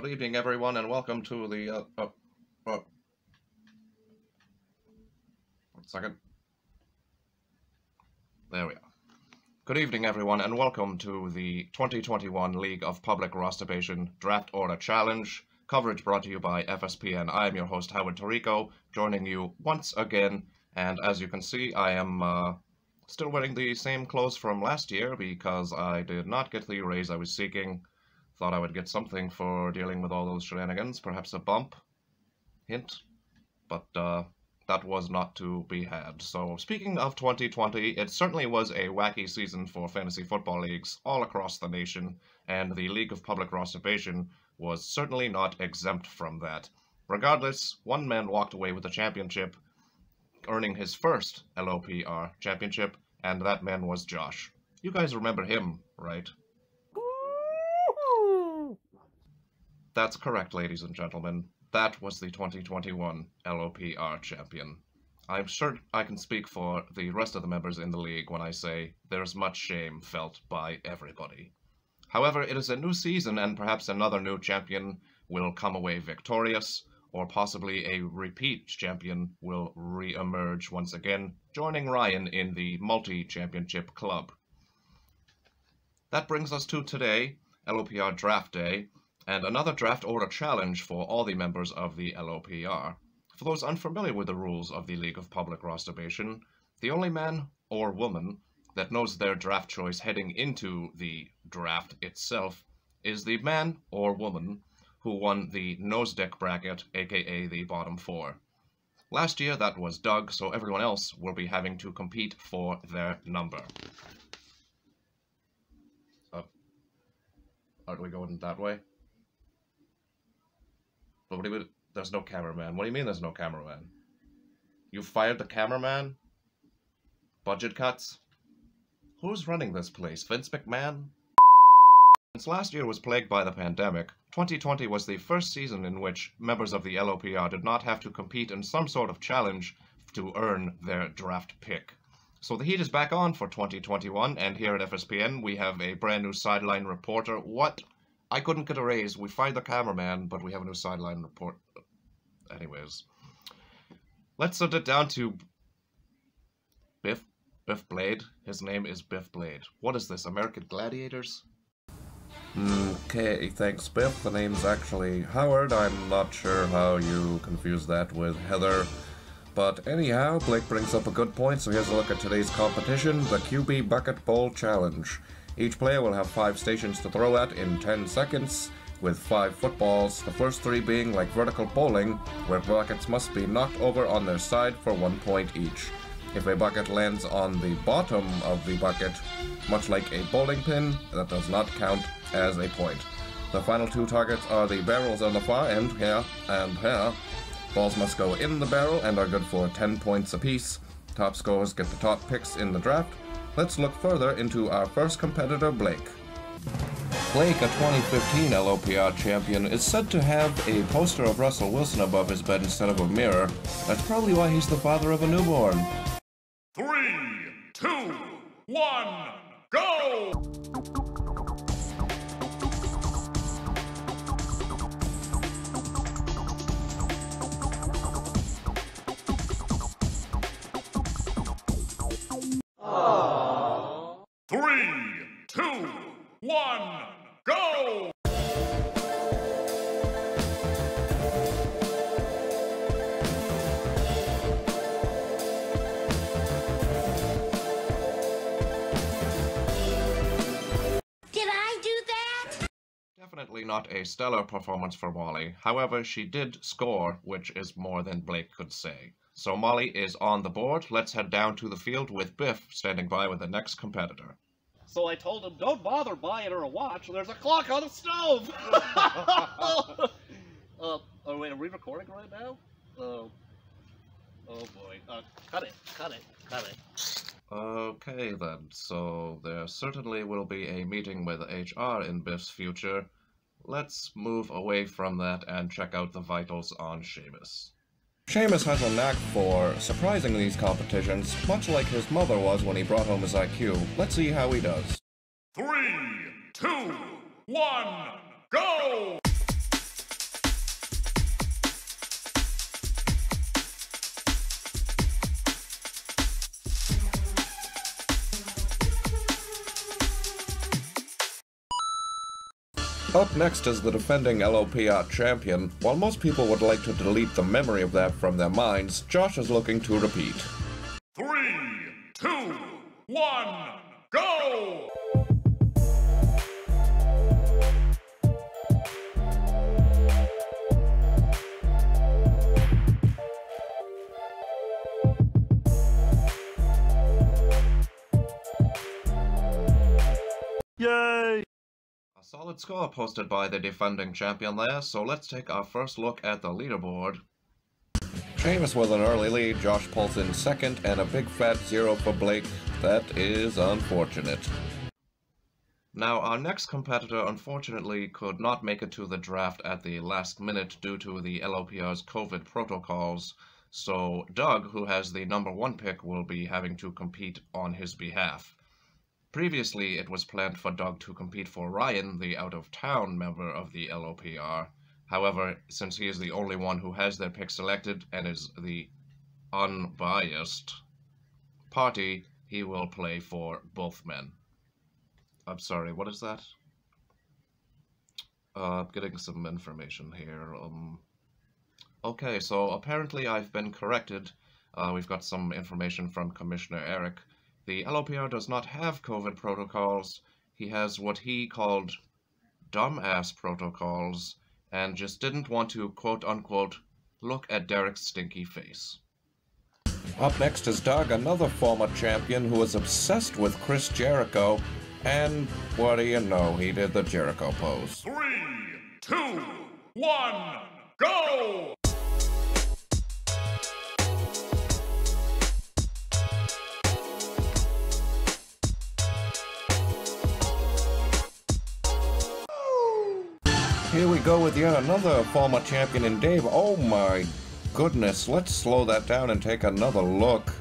Good evening, everyone, and welcome to the, 1 second. There we are. Good evening, everyone, and welcome to the 2021 League of Public Rosterbation Draft Order Challenge. Coverage brought to you by FSPN. I am your host, Howard Tirico, joining you once again, and as you can see, I am, still wearing the same clothes from last year because I did not get the raise I was seeking. Thought I would get something for dealing with all those shenanigans, perhaps a bump, hint, but that was not to be had. So speaking of 2020, it certainly was a wacky season for fantasy football leagues all across the nation, and the League of Public Rosterbation was certainly not exempt from that. Regardless, one man walked away with the championship, earning his first LOPR championship, and that man was Josh. You guys remember him, right? That's correct, ladies and gentlemen. That was the 2021 LOPR champion. I'm sure I can speak for the rest of the members in the league when I say there's much shame felt by everybody. However, it is a new season and perhaps another new champion will come away victorious, or possibly a repeat champion will re-emerge once again, joining Ryan in the multi-championship club. That brings us to today, LOPR Draft Day, and another draft order challenge for all the members of the LOPR. For those unfamiliar with the rules of the League of Public Rosterbation, the only man or woman that knows their draft choice heading into the draft itself is the man or woman who won the nose deck bracket, aka the bottom four. Last year that was Doug, so everyone else will be having to compete for their number. Are we going that way? There's no cameraman. What do you mean there's no cameraman? You fired the cameraman? Budget cuts? Who's running this place? Vince McMahon? Since last year was plagued by the pandemic, 2020 was the first season in which members of the LOPR did not have to compete in some sort of challenge to earn their draft pick. So the heat is back on for 2021, and here at FSPN we have a brand new sideline reporter. What? I couldn't get a raise. We fired the cameraman, but we have a new sideline report. Anyways. Let's send it down to Biff Blade. His name is Biff Blade. What is this, American Gladiators? Okay, thanks Biff. The name's actually Howard. I'm not sure how you confuse that with Heather. But anyhow, Blake brings up a good point, so here's a look at today's competition, the QB Bucket Bowl Challenge. Each player will have 5 stations to throw at in 10 seconds, with 5 footballs, the first 3 being like vertical bowling, where buckets must be knocked over on their side for 1 point each. If a bucket lands on the bottom of the bucket, much like a bowling pin, that does not count as a point. The final 2 targets are the barrels on the far end, here and here. Balls must go in the barrel and are good for 10 points apiece. Top scorers get the top picks in the draft. Let's look further into our first competitor, Blake. Blake, a 2015 LOPR champion, is said to have a poster of Russell Wilson above his bed instead of a mirror. That's probably why he's the father of a newborn. 3, 2, 1, go! Aww. 3, 2, 1, go! Did I do that? Definitely not a stellar performance for Molly. However, she did score, which is more than Blake could say. So Molly is on the board. Let's head down to the field with Biff standing by with the next competitor. So I told him, don't bother buying her a watch. There's a clock on the stove. Oh wait, are we recording right now? Oh boy. Cut it. Okay then, so there certainly will be a meeting with HR in Biff's future. Let's move away from that and check out the vitals on Seamus. Seamus has a knack for surprising these competitions, much like his mother was when he brought home his IQ. Let's see how he does. 3, 2, 1, go! Up next is the defending LOPR champion. While most people would like to delete the memory of that from their minds, Josh is looking to repeat. 3, 2, 1, go! Yay! A solid score posted by the defending champion there, so let's take our first look at the leaderboard. Seamus with an early lead, Josh pulls in second, and a big fat 0 for Blake. That is unfortunate. Now, our next competitor unfortunately could not make it to the draft at the last minute due to the LOPR's COVID protocols, so Doug, who has the number 1 pick, will be having to compete on his behalf. Previously, it was planned for Doug to compete for Ryan, the out-of-town member of the LOPR. However, since he is the only one who has their pick selected and is the unbiased party, he will play for both men. I'm sorry, what is that? Getting some information here. Okay, so apparently I've been corrected. We've got some information from Commissioner Eric. The LOPR does not have COVID protocols. He has what he called dumbass protocols, and just didn't want to, quote-unquote, look at Derek's stinky face. Up next is Doug, another former champion who is obsessed with Chris Jericho, and what do you know, he did the Jericho pose. 3, 2, 1, go! Here we go with yet another former champion in Dave. Oh my goodness, let's slow that down and take another look.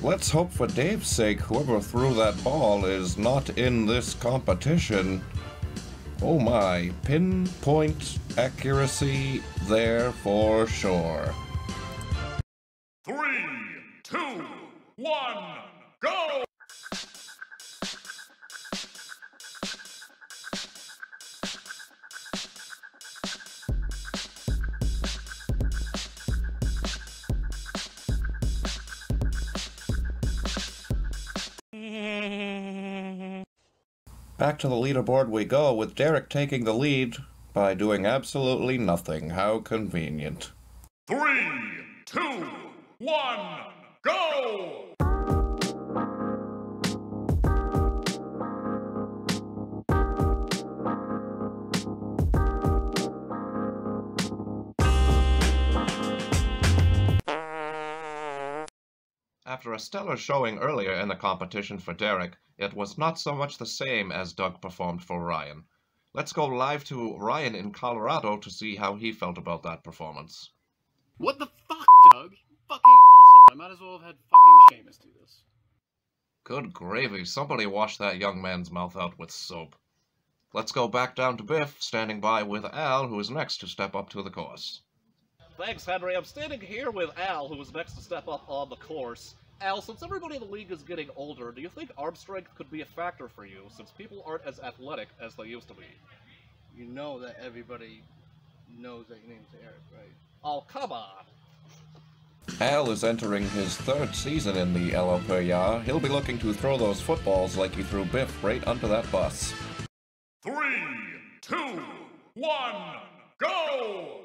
Let's hope for Dave's sake whoever threw that ball is not in this competition. Oh my, pinpoint accuracy there for sure. 3, 2, 1, go! Back to the leaderboard we go, with Derek taking the lead by doing absolutely nothing. How convenient. 3, 2, 1, go! After a stellar showing earlier in the competition for Derek, it was not so much the same as Doug performed for Ryan. Let's go live to Ryan in Colorado to see how he felt about that performance. What the fuck, Doug? You fucking asshole. I might as well have had fucking Seamus do this. Good gravy, somebody wash that young man's mouth out with soap. Let's go back down to Biff, standing by with Al, who is next to step up to the course. Thanks, Henry. I'm standing here with Al, who was next to step up on the course. Al, since everybody in the league is getting older, do you think arm strength could be a factor for you, since people aren't as athletic as they used to be? You know that everybody knows that your name's Eric, right? Oh, come on! Al is entering his 3rd season in the LOPR. He'll be looking to throw those footballs like he threw Biff right under that bus. 3, 2, 1, go!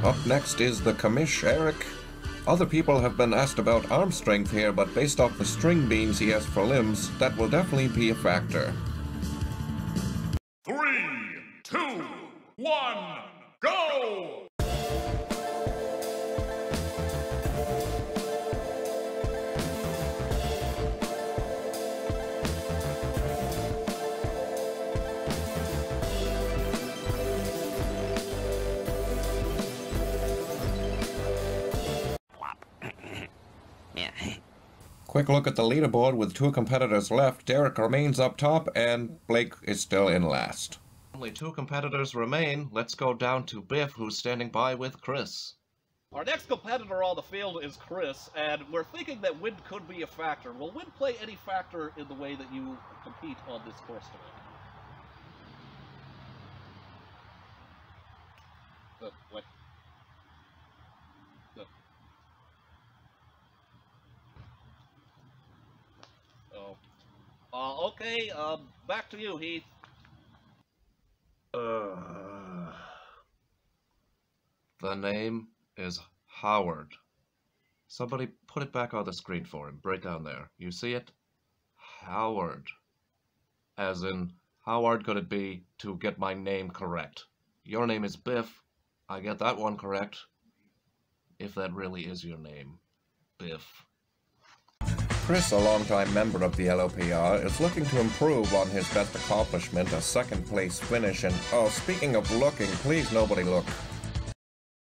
Up next is the commish, Eric. Other people have been asked about arm strength here, but based off the string beans he has for limbs, that will definitely be a factor. 3, 2, 1, go! Quick look at the leaderboard with 2 competitors left. Derek remains up top, and Blake is still in last. Only 2 competitors remain. Let's go down to Biff, who's standing by with Chris. Our next competitor on the field is Chris, and we're thinking that wind could be a factor. Will wind play any factor in the way that you compete on this course today? What? Oh. Okay, back to you, Heath. The name is Howard. Somebody put it back on the screen for him, right down there. You see it? Howard. As in, how hard could it be to get my name correct? Your name is Biff. I get that one correct. If that really is your name. Biff. Chris, a longtime member of the LOPR, is looking to improve on his best accomplishment, a second-place finish, and, oh, speaking of looking, please nobody look.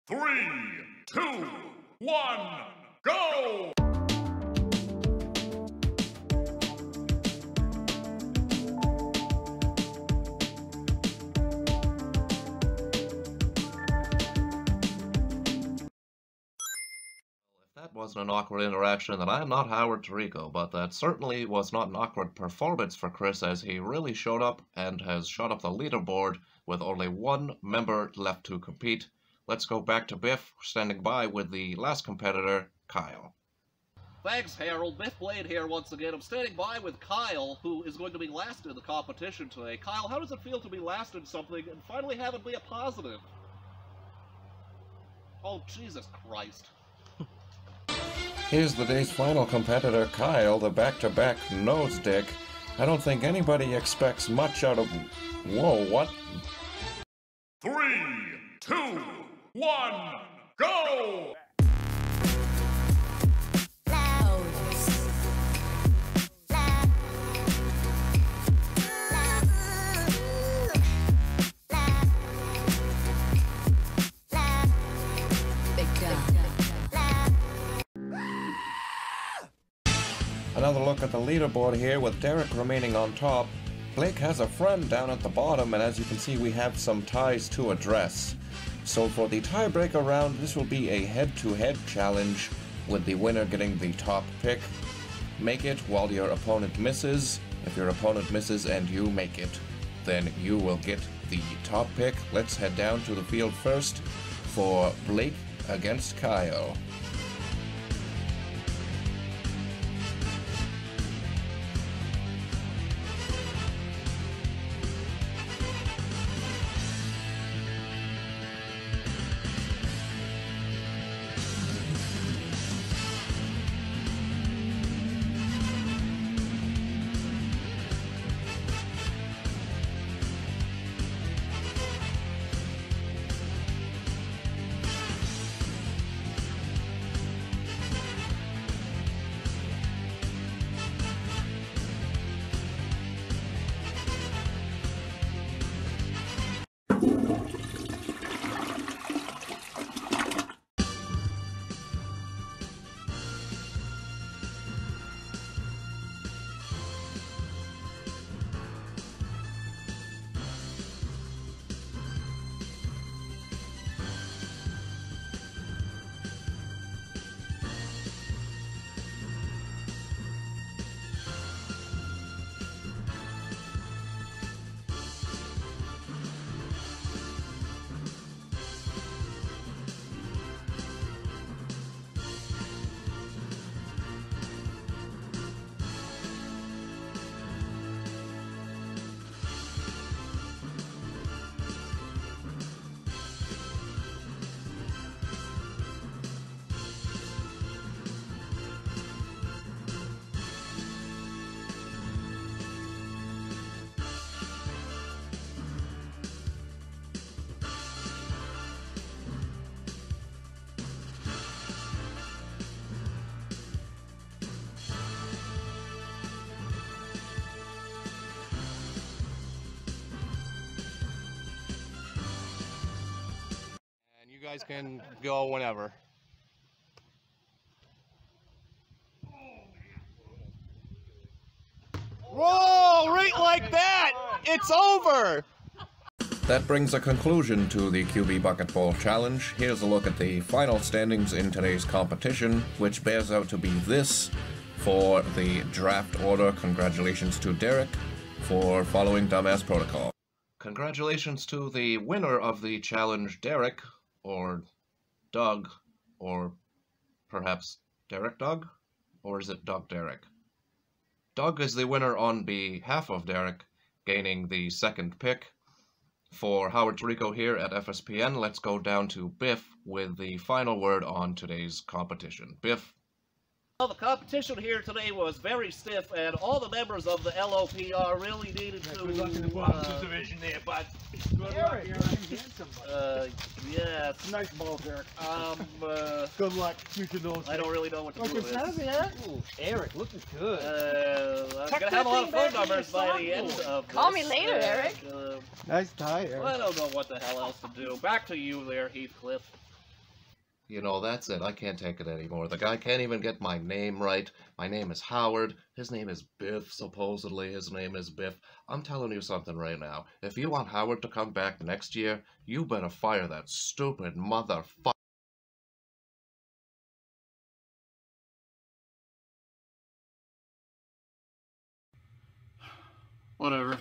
3, 2, 1, go! That wasn't an awkward interaction, then I am not Howard Tirico, but that certainly was not an awkward performance for Chris, as he really showed up and has shot up the leaderboard with only 1 member left to compete. Let's go back to Biff, standing by with the last competitor, Kyle. Thanks, Harold. Biff Blade here once again. I'm standing by with Kyle, who is going to be last in the competition today. Kyle, how does it feel to be last in something and finally have it be a positive? Oh, Jesus Christ. Here's the day's final competitor, Kyle, the back-to-back nose dick. I don't think anybody expects much out of... Whoa, what? 3, 2, 1, go! Another look at the leaderboard here with Derek remaining on top. Blake has a friend down at the bottom, and as you can see, we have some ties to address. So for the tiebreaker round, this will be a head-to-head challenge, with the winner getting the top pick. Make it while your opponent misses. If your opponent misses and you make it, then you will get the top pick. Let's head down to the field first for Blake against Kyle. You guys can go whenever. Whoa, right like that! It's over! That brings a conclusion to the QB Bucket Bowl Challenge. Here's a look at the final standings in today's competition, which bears out to be this for the draft order. Congratulations to Derek for following Dumbass Protocol. Congratulations to the winner of the challenge, Derek, or Doug, or perhaps Derek Doug? Or is it Doug Derek? Doug is the winner on behalf of Derek, gaining the second pick. For Howard Tirico here at FSPN, let's go down to Biff with the final word on today's competition. Biff. Well, the competition here today was very stiff, and all the members of the LOPR really needed to... Good luck in the boxers division there, bud. Good luck, Eric. Yes. Nice ball, Eric. Good luck. You can know. I don't really know what to do with this. Eric, looking good. I'm gonna have a lot of phone numbers by the end of this. Call me later, Eric. Nice tie, Eric. I don't know what the hell else to do. Back to you there, Heathcliff. You know, that's it. I can't take it anymore. The guy can't even get my name right. My name is Howard. His name is Biff, supposedly. His name is Biff. I'm telling you something right now. If you want Howard to come back next year, you better fire that stupid motherfucker. Whatever.